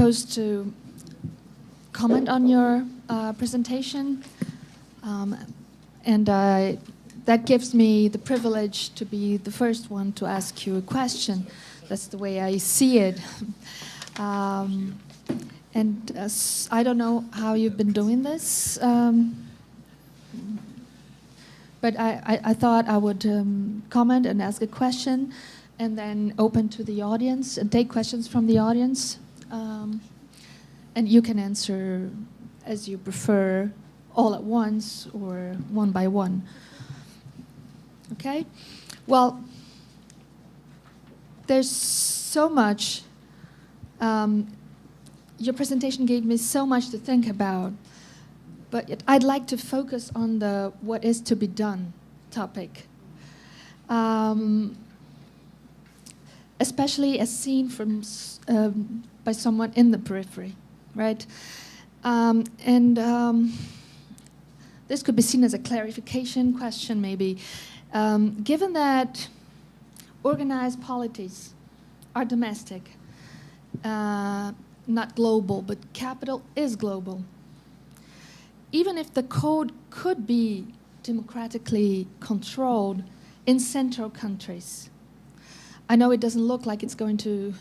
propose to comment on your presentation, and that gives me the privilege to be the first one to ask you a question. That's the way I see it. And I don't know how you've been doing this, but I thought I would comment and ask a question, and then open to the audience and take questions from the audience. And you can answer as you prefer, all at once or one by one. Okay? Well, there's so much. Your presentation gave me so much to think about, but I'd like to focus on the what is to be done topic. Especially as seen from by someone in the periphery, right? This could be seen as a clarification question, maybe. Given that organized polities are domestic, not global, but capital is global. Even if the code could be democratically controlled in central countries, I know it doesn't look like it's going to,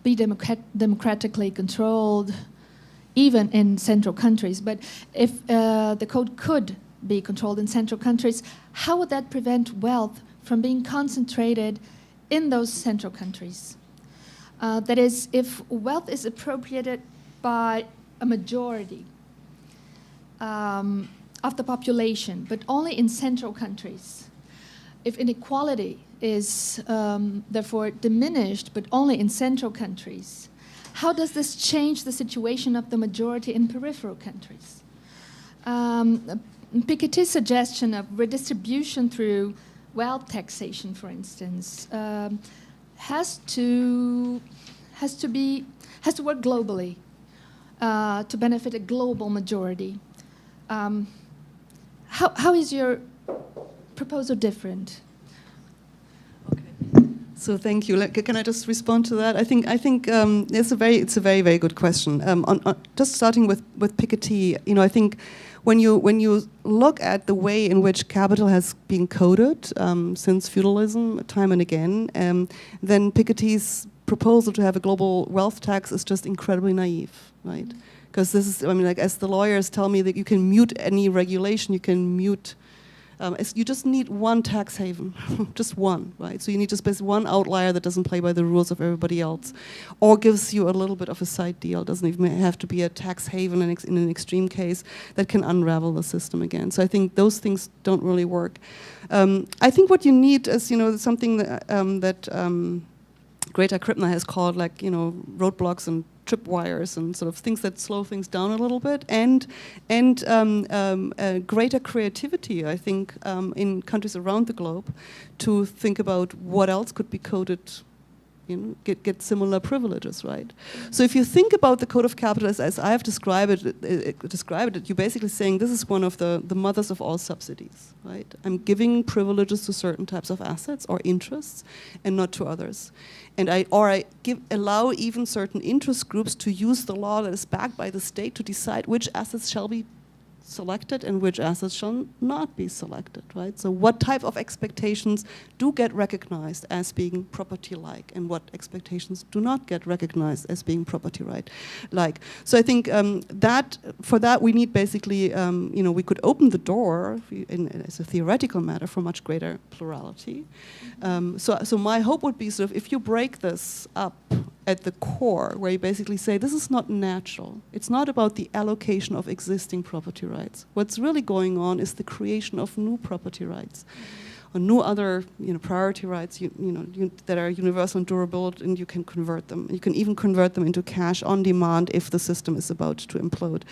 be democratically controlled, even in central countries. But if the code could be controlled in central countries, how would that prevent wealth from being concentrated in those central countries? That is, if wealth is appropriated by a majority of the population, but only in central countries, if inequality is therefore diminished, but only in central countries, how does this change the situation of the majority in peripheral countries? Piketty's suggestion of redistribution through wealth taxation, for instance, has to work globally to benefit a global majority. How is your proposal different? So thank you. Can I just respond to that? I think it's a very very good question. Just starting with Piketty, I think when you look at the way in which capital has been coded since feudalism, time and again, then Piketty's proposal to have a global wealth tax is just incredibly naive, right? Because this is, as the lawyers tell me, that you can mute any regulation, you can mute. You just need one tax haven, just one, right? So you need just basically one outlier that doesn't play by the rules of everybody else, or gives you a little bit of a side deal. Doesn't even have to be a tax haven in an extreme case that can unravel the system again. So I think those things don't really work. I think what you need is, something that Greta Krippner has called roadblocks and tripwires and sort of things that slow things down a little bit, and greater creativity, I think, in countries around the globe to think about what else could be coded, get similar privileges, right? So if you think about the code of capital as I have described it, you're basically saying this is one of the mothers of all subsidies, right? I'm giving privileges to certain types of assets or interests and not to others. And I allow even certain interest groups to use the law that is backed by the state to decide which assets shall be selected and which assets shall not be selected, right? So what type of expectations do get recognized as being property-like and what expectations do not get recognized as being property-like. So I think for that we need basically, we could open the door as a theoretical matter for much greater plurality. So my hope would be sort of if you break this up at the core, where you basically say this is not natural. It's not about the allocation of existing property rights. What's really going on is the creation of new property rights, or new other priority rights that are universal and durable, and you can convert them. You can even convert them into cash on demand if the system is about to implode.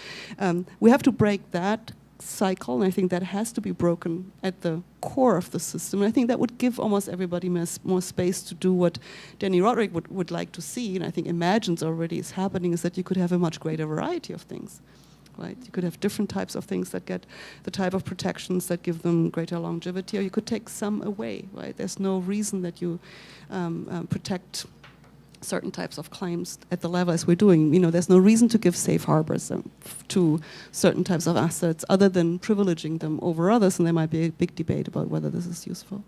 We have to break that cycle, and I think that has to be broken at the core of the system. And I think that would give almost everybody more space to do what Danny Roderick would like to see, and I think imagines already is happening, is that you could have a much greater variety of things, right? You could have different types of things that get the type of protections that give them greater longevity, or you could take some away, right? There's no reason that you protect certain types of claims at the level as we're doing. There's no reason to give safe harbors to certain types of assets other than privileging them over others, and there might be a big debate about whether this is useful.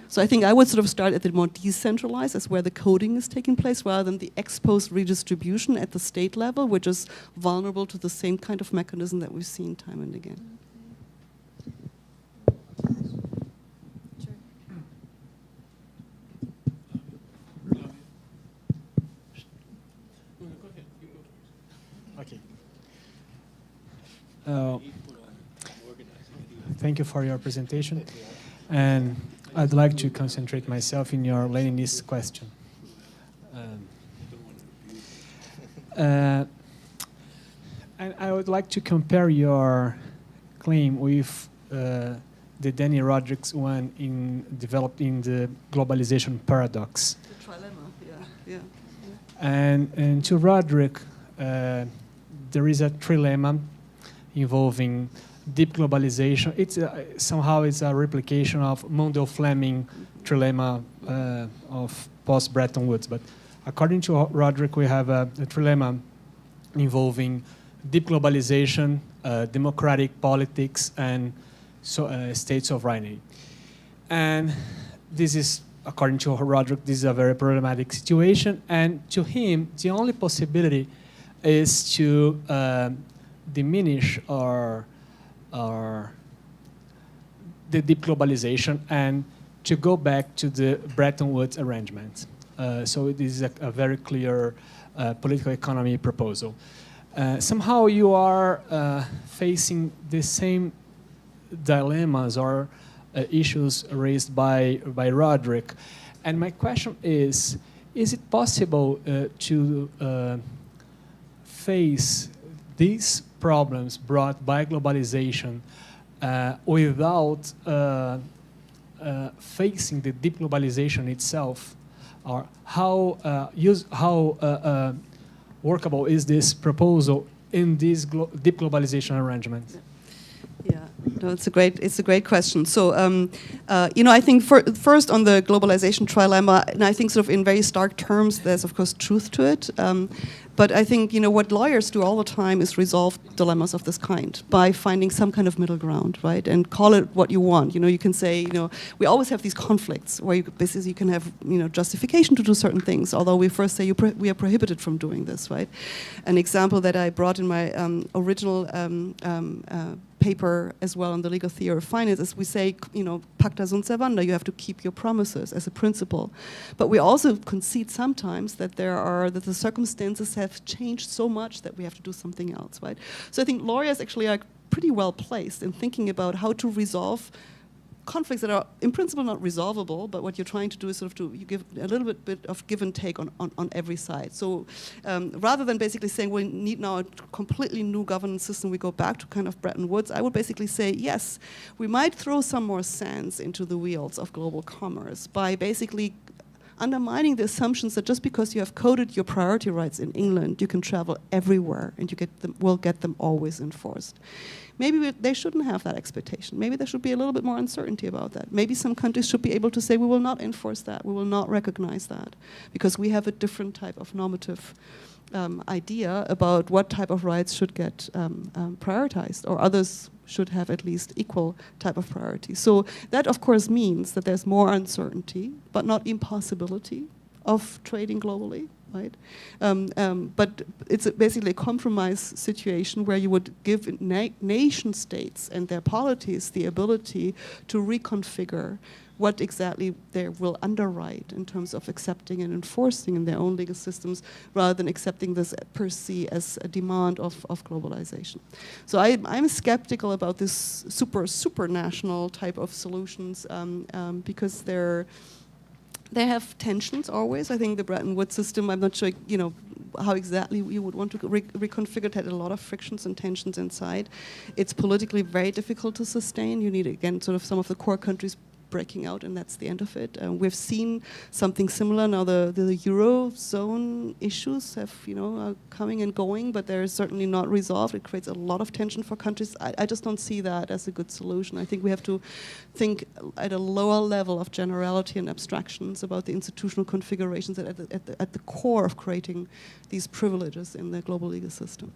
So I think I would sort of start at the more decentralized, as where the coding is taking place, rather than the ex post redistribution at the state level, which is vulnerable to the same kind of mechanism that we've seen time and again. Okay. Thank you for your presentation. And I'd like to concentrate myself in your Leninist question. And I would like to compare your claim with the Danny Roderick's one developed in the globalization paradox. The trilemma, yeah. And to Roderick, there is a trilemma involving deep globalization. It's somehow it's a replication of Mundell-Fleming trilemma of post-Bretton Woods. But according to Roderick, we have a trilemma involving deep globalization, democratic politics, and state sovereignty. And this is, according to Roderick, this is a very problematic situation. And to him, the only possibility is to diminish the deep globalization and to go back to the Bretton Woods arrangement. So this is a very clear political economy proposal. Somehow you are facing the same dilemmas or issues raised by Roderick. And my question is it possible to face these problems brought by globalization without facing the deep globalization itself? Or how workable is this proposal in this deep globalization arrangement? Yeah, no, it's a great question. So, I think first on the globalization trilemma, and I think sort of in very stark terms, there's of course truth to it. But I think what lawyers do all the time is resolve dilemmas of this kind by finding some kind of middle ground, right? And call it what you want. You can say, we always have these conflicts where you can have justification to do certain things, although we first say we are prohibited from doing this, right? An example that I brought in my original paper as well on the legal theory of finance is we say, pacta sunt servanda, you have to keep your promises as a principle. But we also concede sometimes that that the circumstances have changed so much that we have to do something else, right? So I think lawyers actually are pretty well placed in thinking about how to resolve conflicts that are in principle not resolvable, but what you're trying to do is sort of you give a little bit of give and take on every side. So rather than basically saying we need now a completely new governance system, we go back to kind of Bretton Woods, I would basically say, yes, we might throw some more sands into the wheels of global commerce by basically undermining the assumptions that just because you have coded your priority rights in England, you can travel everywhere and will get them always enforced. Maybe they shouldn't have that expectation. Maybe there should be a little bit more uncertainty about that. Maybe some countries should be able to say, we will not enforce that, we will not recognize that, because we have a different type of normative idea about what type of rights should get prioritized, or others should have at least equal type of priority. So that, of course, means that there's more uncertainty, but not impossibility of trading globally, right? But it's basically a compromise situation where you would give nation states and their polities the ability to reconfigure what exactly they will underwrite in terms of accepting and enforcing in their own legal systems, rather than accepting this per se as a demand of globalization. So I'm skeptical about this super national type of solutions because they have tensions always. I think the Bretton Woods system, I'm not sure how exactly you would want to reconfigure it, had a lot of frictions and tensions inside. It's politically very difficult to sustain. You need, again, sort of some of the core countries breaking out and that's the end of it. We've seen something similar now. The Eurozone issues have, are coming and going, but they're certainly not resolved. It creates a lot of tension for countries. I just don't see that as a good solution. I think we have to think at a lower level of generality and abstractions about the institutional configurations at the core of creating these privileges in the global legal system.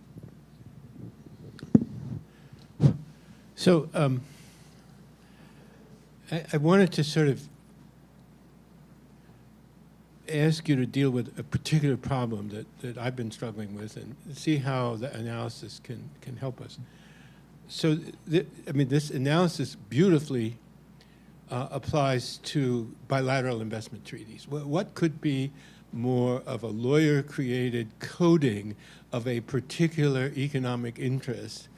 So I wanted to sort of ask you to deal with a particular problem that I've been struggling with and see how the analysis can help us. So, this analysis beautifully applies to bilateral investment treaties. What could be more of a lawyer-created coding of a particular economic interest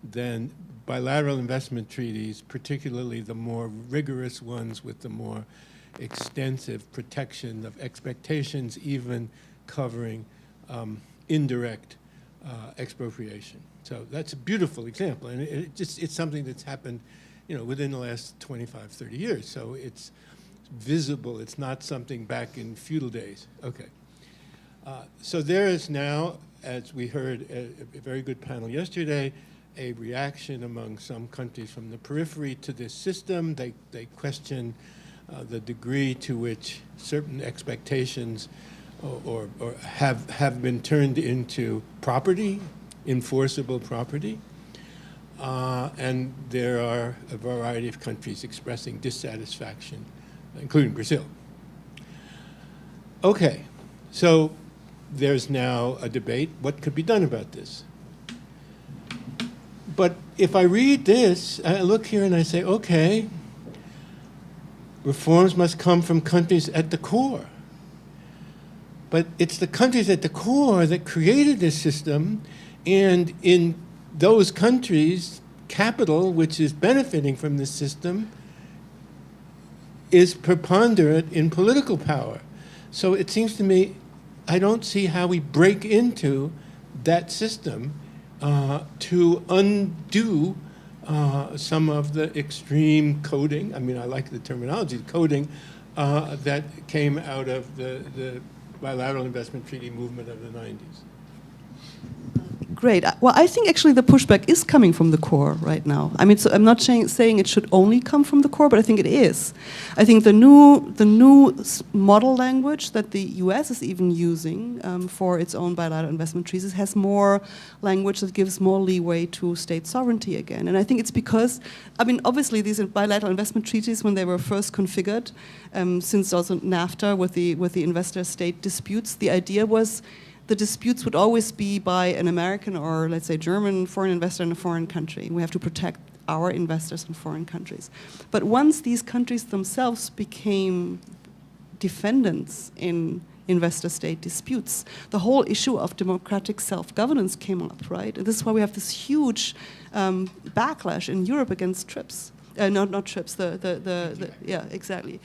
than bilateral investment treaties, particularly the more rigorous ones with the more extensive protection of expectations, even covering indirect expropriation. So that's a beautiful example, and it's something that's happened, within the last 25, 30 years. So it's visible. It's not something back in feudal days. Okay. So there is now, as we heard a very good panel yesterday, a reaction among some countries from the periphery to this system. They question the degree to which certain expectations or have been turned into property, enforceable property. And there are a variety of countries expressing dissatisfaction, including Brazil. Okay, so there's now a debate. What could be done about this? But if I read this, I look here and I say, okay, reforms must come from countries at the core. But it's the countries at the core that created this system, and in those countries, capital, which is benefiting from this system, is preponderant in political power. So it seems to me, I don't see how we break into that system to undo some of the extreme coding. I mean, I like the terminology, coding, that came out of the bilateral investment treaty movement of the 90s. Great. Well, I think actually the pushback is coming from the core right now. I mean, so I'm not saying it should only come from the core, but I think it is. I think the new model language that the US is even using for its own bilateral investment treaties has more language that gives more leeway to state sovereignty again. And I think it's because, I mean, obviously these bilateral investment treaties, when they were first configured, since also NAFTA with the investor-state disputes, the idea was the disputes would always be by an American or, let's say, German foreign investor in a foreign country. We have to protect our investors in foreign countries. But once these countries themselves became defendants in investor-state disputes, the whole issue of democratic self-governance came up, right? And this is why we have this huge backlash in Europe against TRIPS. Not TRIPS, yeah, exactly.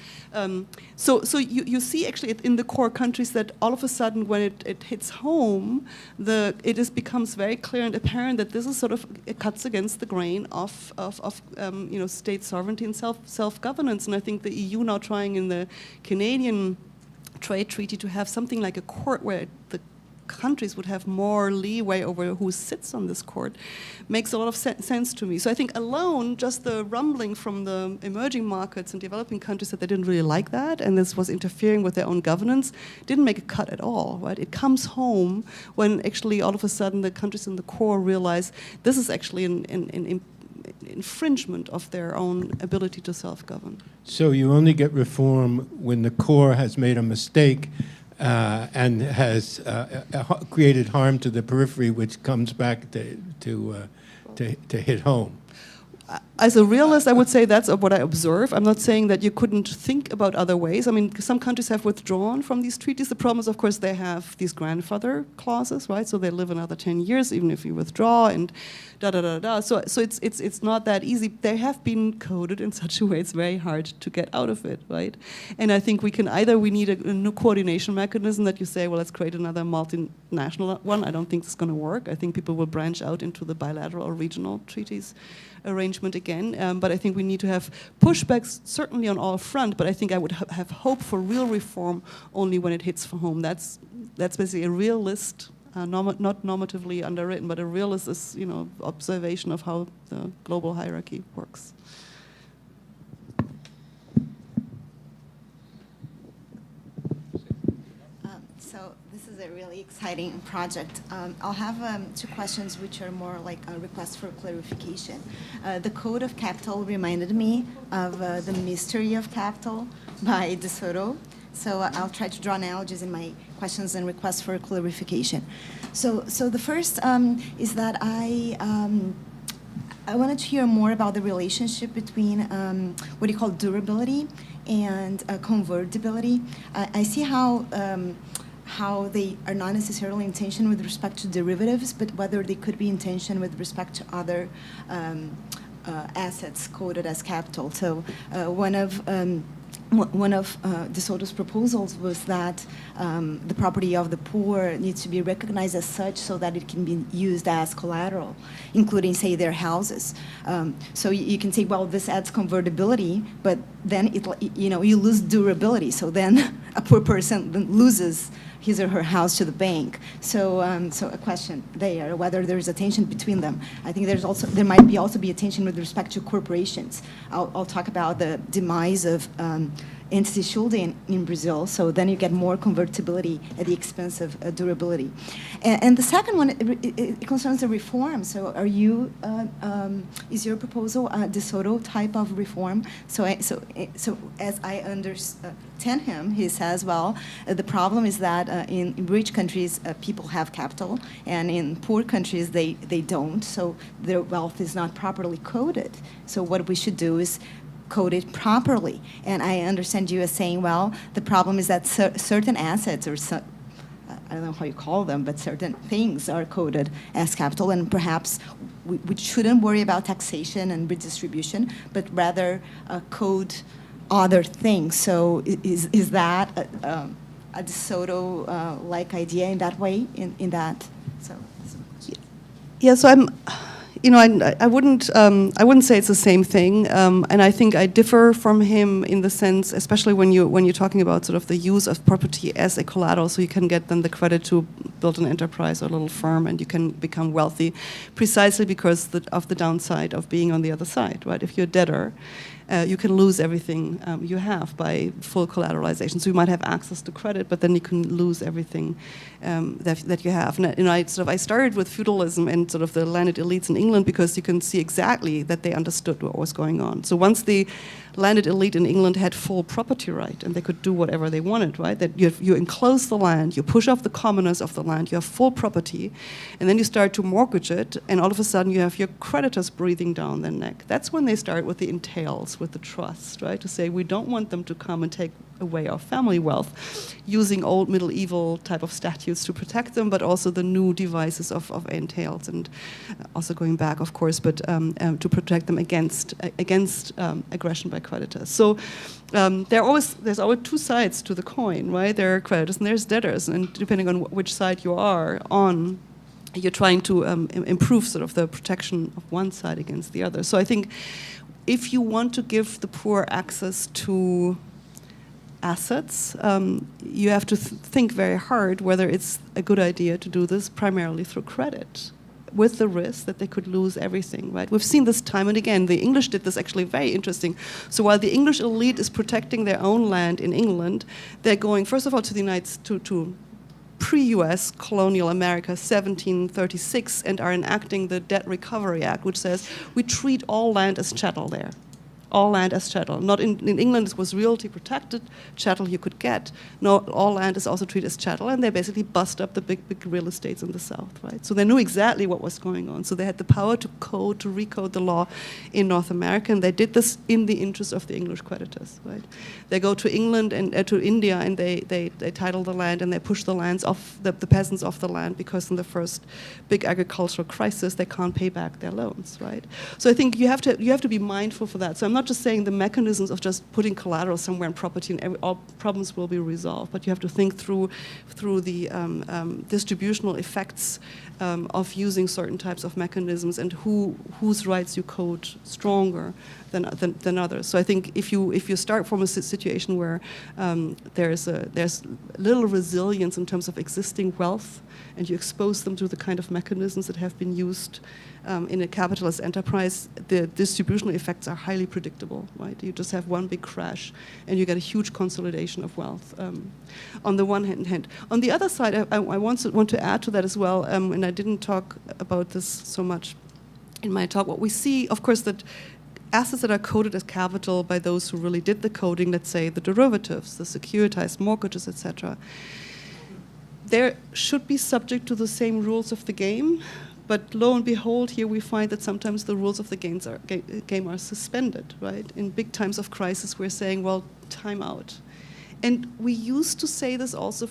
So you see actually in the core countries that all of a sudden when it hits home, it becomes very clear and apparent that this is sort of, it cuts against the grain of state sovereignty and self-governance. And I think the EU now trying in the Canadian trade treaty to have something like a court where the countries would have more leeway over who sits on this court makes a lot of sense to me. So I think alone, just the rumbling from the emerging markets and developing countries that they didn't really like that, and this was interfering with their own governance, didn't make a cut at all, right? It comes home when actually all of a sudden the countries in the core realize this is actually an infringement of their own ability to self-govern. So you only get reform when the core has made a mistake and has created harm to the periphery, which comes back to hit home. As a realist, I would say that's what I observe. I'm not saying that you couldn't think about other ways. I mean, some countries have withdrawn from these treaties. The problem is, of course, they have these grandfather clauses, right? So they live another 10 years, even if you withdraw, and da-da-da-da. So it's not that easy. They have been coded in such a way it's very hard to get out of it, right? And I think we need a new coordination mechanism that you say, well, let's create another multinational one. I don't think it's going to work. I think people will branch out into the bilateral or regional treaties arrangement again. But I think we need to have pushbacks certainly on all fronts. But I think I would have hope for real reform only when it hits for home. That's basically a realist, not normatively underwritten, but a realist, observation of how the global hierarchy works. So this is a really exciting project. I'll have 2 questions which are more like a request for clarification. The Code of Capital reminded me of The Mystery of Capital by De Soto. So I'll try to draw analogies in my questions and requests for clarification. So the first is that I wanted to hear more about the relationship between what you call durability and convertibility. I see how they are not necessarily in tension with respect to derivatives, but whether they could be in tension with respect to other assets coded as capital. So one of De Soto's proposals was that the property of the poor needs to be recognized as such so that it can be used as collateral, including, say, their houses. So you can say, well, this adds convertibility, but then you lose durability. So then a poor person then loses his or her house to the bank. So a question there, whether there is a tension between them. I think there might also be a tension with respect to corporations. I'll talk about the demise of entity shielding in Brazil, so then you get more convertibility at the expense of durability. And the second one, it concerns the reform. So is your proposal a De Soto type of reform? So as I understand him, he says, well, the problem is that in rich countries, people have capital, and in poor countries, they don't, so their wealth is not properly coded. So what we should do is code it properly. And I understand you as saying, well, the problem is that certain assets, or I don't know how you call them, but certain things are coded as capital, and perhaps we shouldn't worry about taxation and redistribution, but rather code other things. So is that a De Soto-like idea in that way, in that? So. Yeah, so I wouldn't say it's the same thing, and I think I differ from him in the sense, especially when you're talking about sort of the use of property as a collateral, so you can get then the credit to build an enterprise or a little firm, and you can become wealthy, precisely because of the downside of being on the other side, right? If you're a debtor, you can lose everything you have by full collateralization. So you might have access to credit, but then you can lose everything that you have. And I started with feudalism and sort of the landed elites in England because you can see exactly that they understood what was going on. So once the landed elite in England had full property right, and they could do whatever they wanted, right? That you enclose the land, you push off the commoners of the land, you have full property, and then you start to mortgage it, and all of a sudden you have your creditors breathing down their neck. That's when they start with the entails, with the trust, right? To say we don't want them to come and take away our family wealth, using old medieval type of statutes to protect them, but also the new devices of entails, and also going back, of course, but to protect them against aggression by creditors. So there's always 2 sides to the coin, right? There are creditors and there's debtors, and depending on which side you are on, you're trying to improve sort of the protection of one side against the other. So I think if you want to give the poor access to assets, you have to think very hard whether it's a good idea to do this primarily through credit, with the risk that they could lose everything, right? We've seen this time and again. The English did this actually very interesting. So while the English elite is protecting their own land in England, they're going, first of all, to the to pre-US colonial America, 1736, and are enacting the Debt Recovery Act, which says we treat all land as chattel there. All land as chattel. Not in England, it was realty protected chattel you could get. No, all land is also treated as chattel, and they basically bust up the big real estates in the South, right? So they knew exactly what was going on. So they had the power to recode the law in North America, and they did this in the interest of the English creditors, right? They go to England and to India, and they title the land, and they push the lands off the peasants off the land, because in the first big agricultural crisis, they can't pay back their loans, right? So I think you have to be mindful for that. So I'm not not just saying the mechanisms of just putting collateral somewhere in property and all problems will be resolved, but you have to think through the distributional effects of using certain types of mechanisms and whose rights you code stronger than others. So I think if you start from a situation where there's little resilience in terms of existing wealth, and you expose them to the kind of mechanisms that have been used in a capitalist enterprise, the distributional effects are highly predictable, right? You just have one big crash, and you get a huge consolidation of wealth. On the one hand, on the other side, I want to add to that as well, and I didn't talk about this so much in my talk. What we see, of course, that assets that are coded as capital by those who really did the coding, let's say the derivatives, the securitized mortgages, etc., they should be subject to the same rules of the game, but lo and behold, here we find that sometimes the rules of the game are suspended, right? In big times of crisis, we're saying, well, time out. And we used to say this also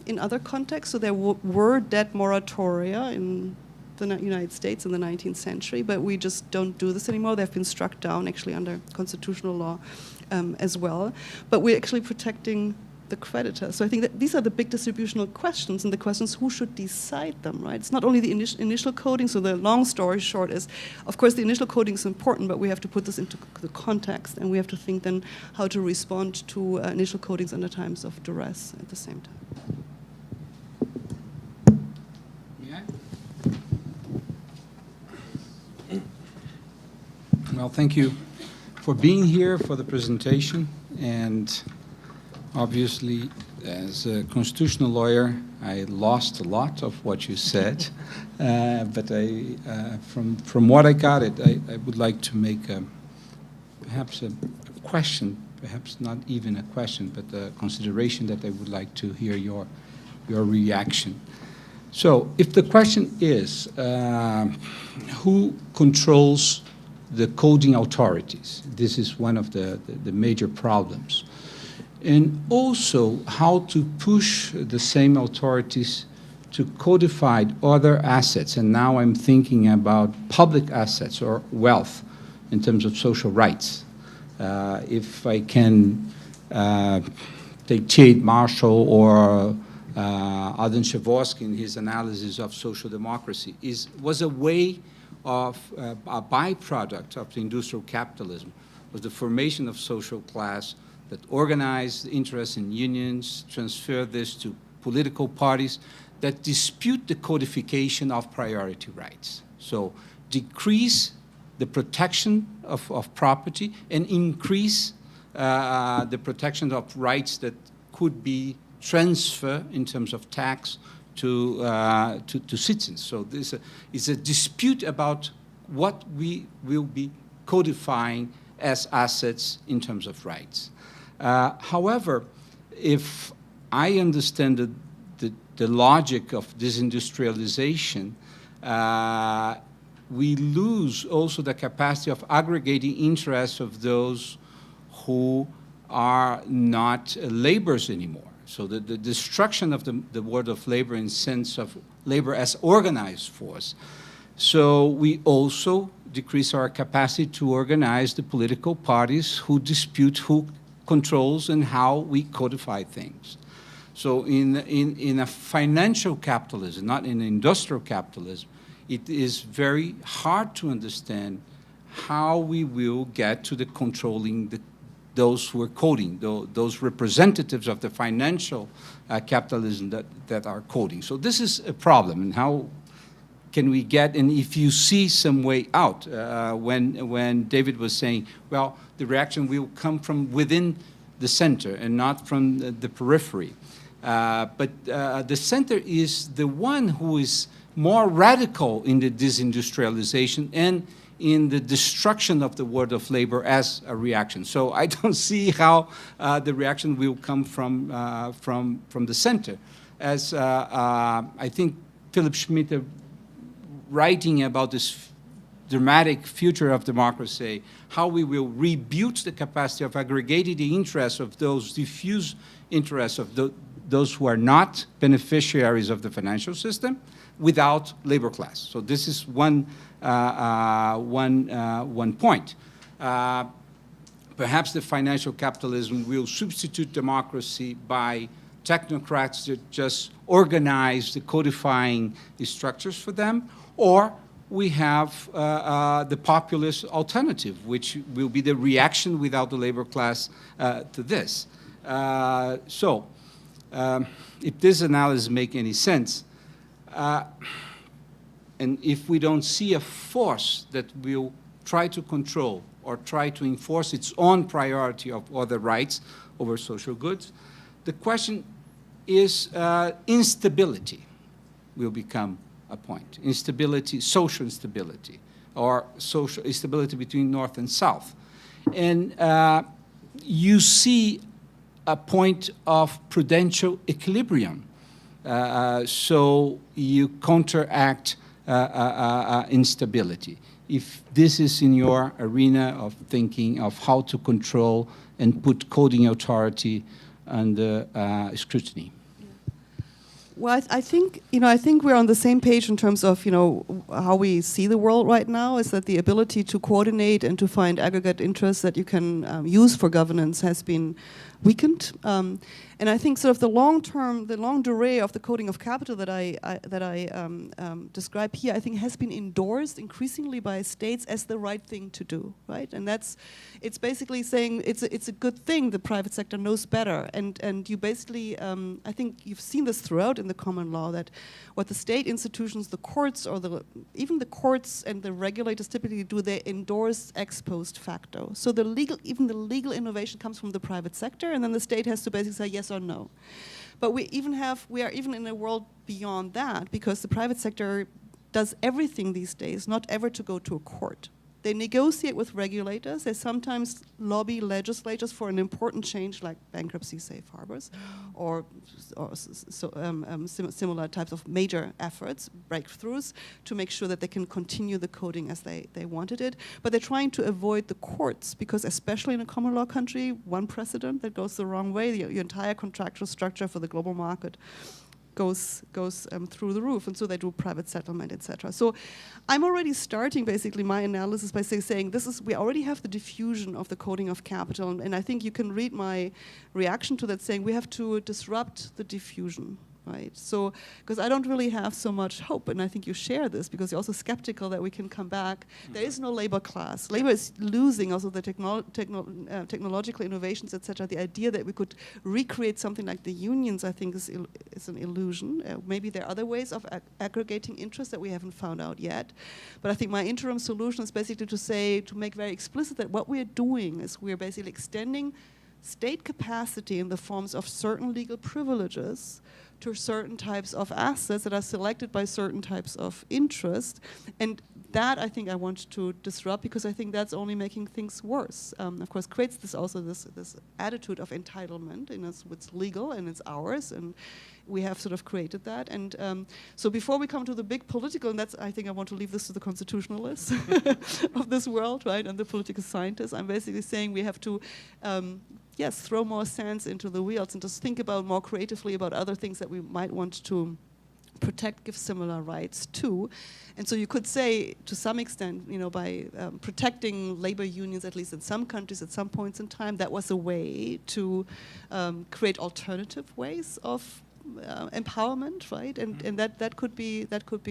in other contexts, so there were debt moratoria in the United States in the 19th century, but we just don't do this anymore. They've been struck down actually under constitutional law as well. But we're actually protecting the creditor. So I think that these are the big distributional questions, and the questions who should decide them, right? It's not only the initial coding, so the long story short is, of course, the initial coding is important, but we have to put this into the context, and we have to think then how to respond to initial codings under times of duress at the same time. Well, thank you for being here, for the presentation, and obviously, as a constitutional lawyer, I lost a lot of what you said, but from what I got I would like to make perhaps a question, perhaps not even a question, but a consideration that I would like to hear your reaction. So, if the question is, who controls the coding authorities? This is one of the major problems. And also how to push the same authorities to codify other assets. And now I'm thinking about public assets or wealth in terms of social rights. If I can take Tate Marshall or Alden Chavorsky in his analysis of social democracy, was a way of a byproduct of the industrial capitalism, was the formation of social class that organized interest in unions, transfer this to political parties that dispute the codification of priority rights. So decrease the protection of property and increase the protection of rights that could be transferred in terms of tax to citizens. So this is a dispute about what we will be codifying as assets in terms of rights. However, if I understand the logic of disindustrialization, we lose also the capacity of aggregating interests of those who are not laborers anymore. So the destruction of the word of labor in sense of labor as organized force. So we also decrease our capacity to organize the political parties who dispute who controls and how we codify things. So in a financial capitalism, not in industrial capitalism, it is very hard to understand how we will get to the controlling those who are coding, those representatives of the financial capitalism that are coding. So this is a problem, and how can we get, and if you see some way out, when David was saying, well, the reaction will come from within the center and not from the periphery. But the center is the one who is more radical in the disindustrialization and in the destruction of the world of labor as a reaction. So I don't see how the reaction will come from the center. As I think Philip Schmidt, writing about this dramatic future of democracy, how we will rebuild the capacity of aggregating the interests of those diffuse interests of those who are not beneficiaries of the financial system without labor class. So this is one point. Perhaps the financial capitalism will substitute democracy by technocrats that just organize the codifying structures for them, or we have the populist alternative, which will be the reaction without the labor class to this. If this analysis makes any sense, and if we don't see a force that will try to control or try to enforce its own priority of other rights over social goods, the question is instability will become a point. Instability, social instability, or social instability between North and South. And you see a point of prudential equilibrium. So you counteract instability. If this is in your arena of thinking of how to control and put coding authority under scrutiny. Well, I think we're on the same page in terms of how we see the world right now. Is that the ability to coordinate and to find aggregate interests that you can use for governance has been weakened. And I think sort of the long durée of the coding of capital that I describe here, I think has been endorsed increasingly by states as the right thing to do, right? And it's basically saying it's a good thing the private sector knows better. And you basically, I think you've seen this throughout in the common law, that what the state institutions, the courts, or even the courts and the regulators typically do, they endorse ex post facto. So even the legal innovation comes from the private sector, and then the state has to basically say yes or no. But we are even in a world beyond that, because the private sector does everything these days not ever to go to a court. They negotiate with regulators. They sometimes lobby legislators for an important change like bankruptcy safe harbors or similar types of major efforts, breakthroughs, to make sure that they can continue the coding as they wanted it. But they're trying to avoid the courts, because especially in a common law country, one precedent that goes the wrong way, the entire contractual structure for the global market goes through the roof, and so they do private settlement, etc. So I'm already starting basically my analysis by saying we already have the diffusion of the coding of capital, and I think you can read my reaction to that saying we have to disrupt the diffusion. Right? So, because I don't really have so much hope, and I think you share this because you're also skeptical that we can come back. There is no labor class. Labor is losing also the technological innovations, etc. The idea that we could recreate something like the unions, I think, is an illusion. Maybe there are other ways of aggregating interest that we haven't found out yet. But I think my interim solution is basically to make very explicit that what we're doing is we're basically extending state capacity in the forms of certain legal privileges to certain types of assets that are selected by certain types of interest. And that I think I want to disrupt, because I think that's only making things worse. Of course, creates this attitude of entitlement, it's legal and it's ours, and we have sort of created that. And so before we come to the big political, and I think I want to leave this to the constitutionalists of this world, right, and the political scientists, I'm basically saying we have to throw more sands into the wheels and just think about more creatively about other things that we might want to protect, give similar rights to. And so you could say, to some extent, by protecting labor unions, at least in some countries at some points in time, that was a way to create alternative ways of empowerment, right? And that could be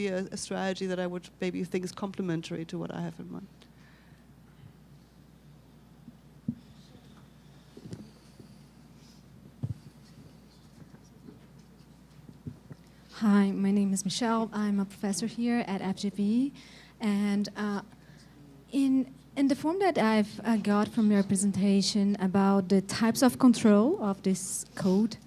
a strategy that I would maybe think is complementary to what I have in mind. Hi, my name is Michelle. I'm a professor here at FGV, and in the form that I've got from your presentation about the types of control of this code,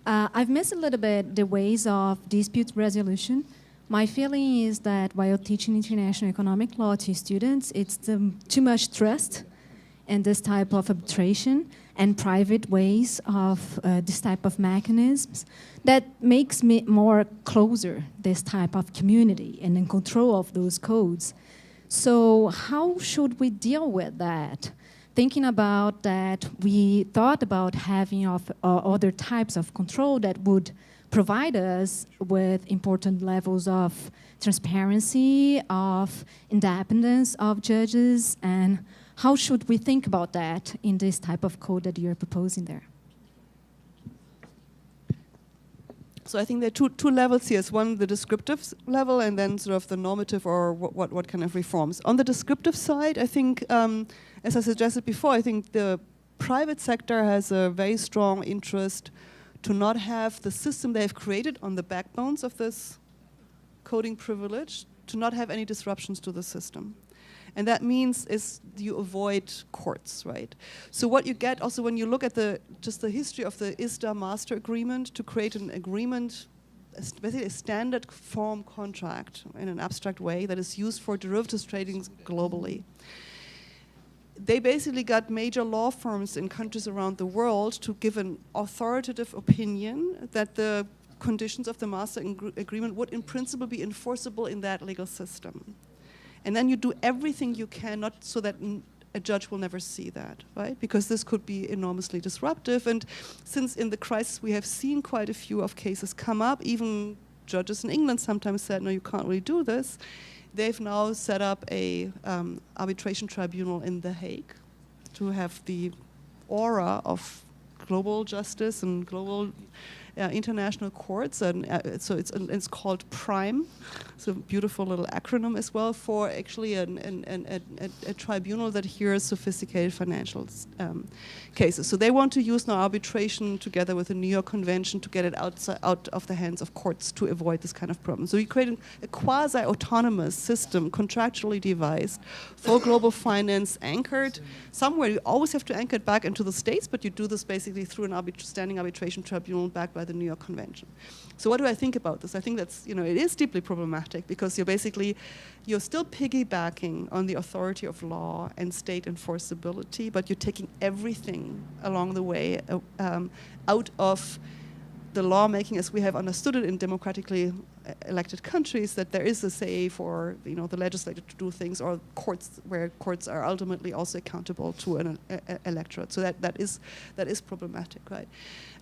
I've missed a little bit the ways of dispute resolution. My feeling is that while teaching international economic law to students, it's too much trust in this type of arbitration and private ways of this type of mechanisms that makes me more closer this type of community and in control of those codes. So how should we deal with that? Thinking about that, we thought about having other types of control that would provide us with important levels of transparency, of independence of judges, and how should we think about that in this type of code that you're proposing there? So I think there are two levels here. It's one, the descriptive level, and then sort of the normative, or what kind of reforms. On the descriptive side, I think, as I suggested before, I think the private sector has a very strong interest to not have the system they've created on the backbones of this coding privilege, to not have any disruptions to the system. And that means is you avoid courts, right? So what you get also when you look at just the history of the ISDA master agreement, to create an agreement, basically a standard form contract in an abstract way that is used for derivatives trading globally. They basically got major law firms in countries around the world to give an authoritative opinion that the conditions of the master agreement would in principle be enforceable in that legal system. And then you do everything you can, not so that a judge will never see that, right? Because this could be enormously disruptive. And since in the crisis we have seen quite a few of cases come up, even judges in England sometimes said, no, you can't really do this. They've now set up a arbitration tribunal in The Hague to have the aura of global justice and global international courts, and so it's called PRIME. It's a beautiful little acronym as well for actually a tribunal that hears sophisticated financial cases. So they want to use now arbitration together with the New York Convention to get it out of the hands of courts to avoid this kind of problem. So you create a quasi-autonomous system, contractually devised, for global finance, anchored somewhere. You always have to anchor it back into the States, but you do this basically through an standing arbitration tribunal backed by the New York Convention. So what do I think about this? I think that's, it is deeply problematic, because you're still piggybacking on the authority of law and state enforceability, but you're taking everything along the way out of the lawmaking as we have understood it in democratically elected countries, that there is a say for the legislature to do things, or courts, where courts are ultimately also accountable to an electorate. So that is problematic, right?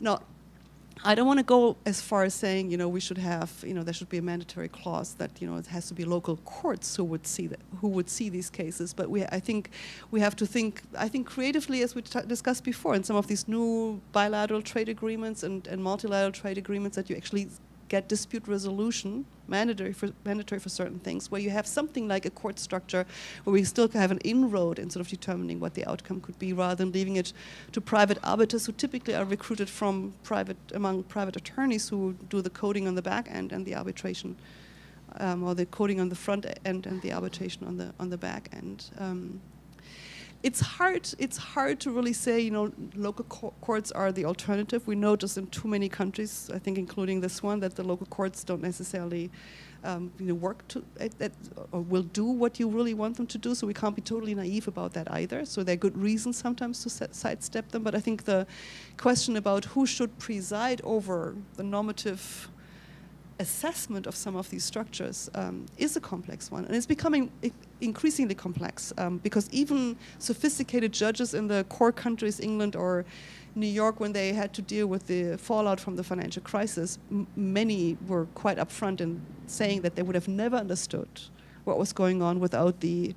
Now, I don't want to go as far as saying, we should have, there should be a mandatory clause that, it has to be local courts who would see these cases. But I think we have to think, creatively, as we discussed before, in some of these new bilateral trade agreements and multilateral trade agreements, that you actually get dispute resolution mandatory for certain things, where you have something like a court structure where we still have an inroad in sort of determining what the outcome could be, rather than leaving it to private arbiters who typically are recruited from among private attorneys who do the coding on the back end and the arbitration, or the coding on the front end and the arbitration on the back end. It's hard to really say, local courts are the alternative. We know just in too many countries, I think including this one, that the local courts don't necessarily work or will do what you really want them to do. So we can't be totally naive about that either. So there are good reasons sometimes to sidestep them. But I think the question about who should preside over the normative assessment of some of these structures is a complex one, and it's becoming increasingly complex, because even sophisticated judges in the core countries, England or New York, when they had to deal with the fallout from the financial crisis, many were quite upfront in saying that they would have never understood what was going on without the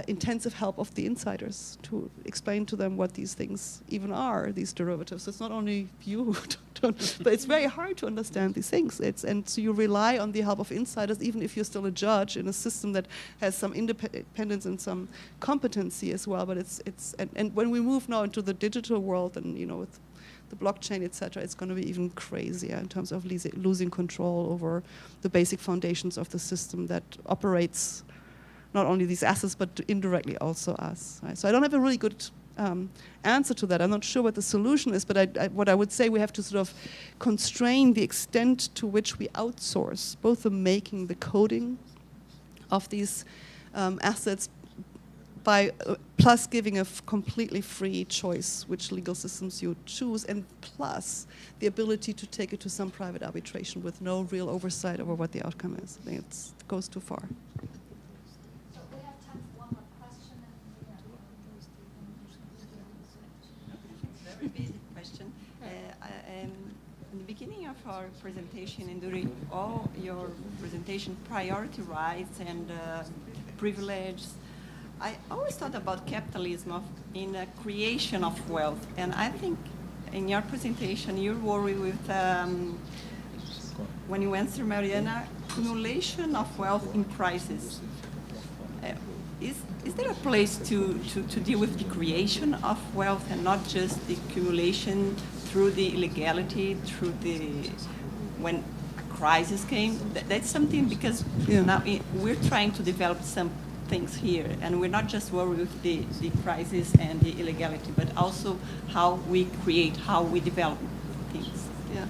intensive help of the insiders to explain to them what these things even are, these derivatives. So it's not only you, but it's very hard to understand these things. And so you rely on the help of insiders, even if you're still a judge in a system that has some independence and some competency as well. But and when we move now into the digital world, and with the blockchain, etc., it's going to be even crazier in terms of losing control over the basic foundations of the system that operates not only these assets, but indirectly also us. Right? So I don't have a really good answer to that. I'm not sure what the solution is, but what I would say, we have to sort of constrain the extent to which we outsource both the making, the coding of these assets, by plus giving a completely free choice which legal systems you choose, and plus the ability to take it to some private arbitration with no real oversight over what the outcome is. I think it goes too far. Very basic question. In the beginning of our presentation and during all your presentation, priority rights and privileges I always thought about capitalism in a creation of wealth, and I think in your presentation you worry with, when you answer Mariana, accumulation of wealth in crisis. Is there a place to deal with the creation of wealth and not just the accumulation through the illegality, through the, when a crisis came? That's something, because now we're trying to develop some things here, and we're not just worried with the crisis and the illegality, but also how we create, how we develop things. Yeah.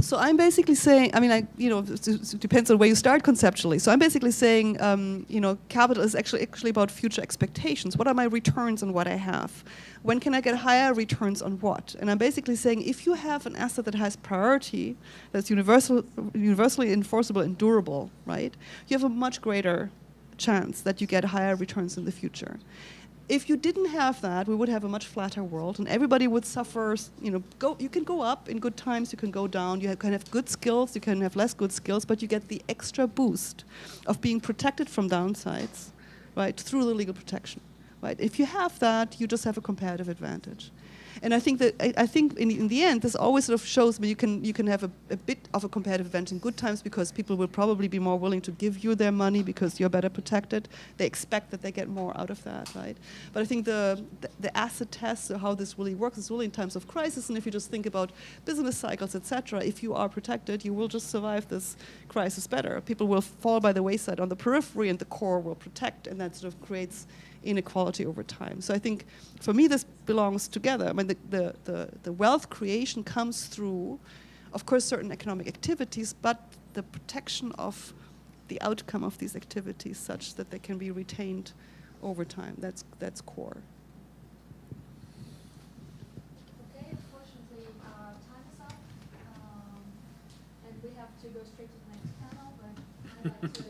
So I'm basically saying, I mean, it depends on where you start conceptually. So I'm basically saying, capital is actually about future expectations. What are my returns on what I have? When can I get higher returns on what? And I'm basically saying, if you have an asset that has priority, that's universally enforceable and durable, right? You have a much greater chance that you get higher returns in the future. If you didn't have that, we would have a much flatter world, and everybody would suffer. You can go up in good times, you can go down. You can have good skills, you can have less good skills, but you get the extra boost of being protected from downsides, right, through the legal protection, right? If you have that, you just have a comparative advantage. And I think that in the end, this always sort of shows me you can have a bit of a competitive advantage in good times, because people will probably be more willing to give you their money because you're better protected. They expect that they get more out of that, right? But I think the asset test, or how this really works, is really in times of crisis. And if you just think about business cycles, etc., if you are protected, you will just survive this crisis better. People will fall by the wayside on the periphery, and the core will protect, and that sort of creates inequality over time. So I think, for me, this belongs together. I mean, the wealth creation comes through, of course, certain economic activities, but the protection of the outcome of these activities such that they can be retained over time. That's core. Okay, unfortunately, time is up, and we have to go straight to the next panel, but I'd like to